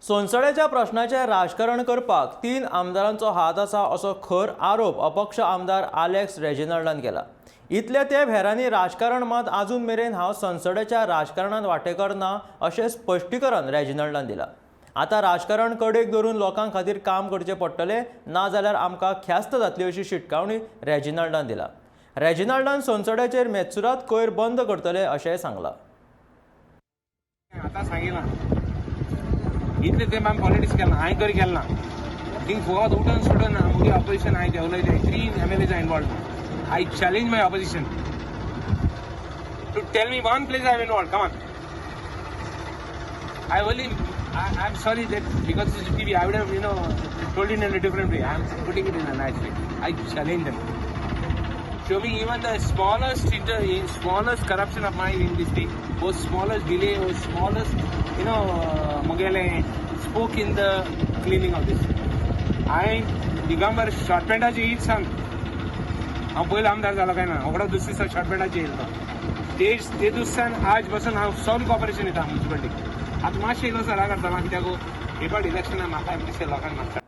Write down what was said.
सोनसड्याच्या प्रश्नाचे राजकारण करपाक 3 आमदारांचो हात आसा असो खर आरोप अपक्ष आमदार आलेक्स रेजिनाल्डान केला. इतले ते हेरांनी राजकारण मात आजून मेरेन हांव संसदेच्या राजकारणात वांटेकार ना अशें स्पश्टीकरण रेजिनाल्डान दिलां. आतां राजकारण कडेक धरून लोकां खातीर काम करचें पडटलें, ना जाल्यार आमकां ख्यास्त जातली अशी शिटकावणी रेजिनाल्डान दिला. रेजिनाल्डान संसदेचेर मेत्सुरात कोयर बंद करतले अशेंय सांगलां. आता सांगितलं इतले ते मॅम पॉलिटिक्स केला हांवें तरी केला थिंग फॉर उठून सुटून मुगे ऑपोजिशन हांवें देंवलयलें 3 MLAs are involve. I challenge my opposition to tell me one place I involve. Come on I only I'm sorry that because it's TV I would have told it in a different way. I'm putting it in a nice way. I challenge them. Show me even the smallest corruption of mine in this thing, or smallest delay, or smallest Mogele spoke in the cleaning of this. I Digambar short पॅन्टाची हीच सांग हांव पयलो आमदार जालो काय ना ओगडो दुसरे दिसा शॉर्ट पॅन्टाची येयलो ते दुसऱ्यान आज बसून हांव सॉल्व कॉपरेशन येता म्युन्सिपालिटीक. आतां मातशें इलो सरा करता कित्याक हे फावट इलेक्शनाक म्हाका मातशें लोकांक मागता.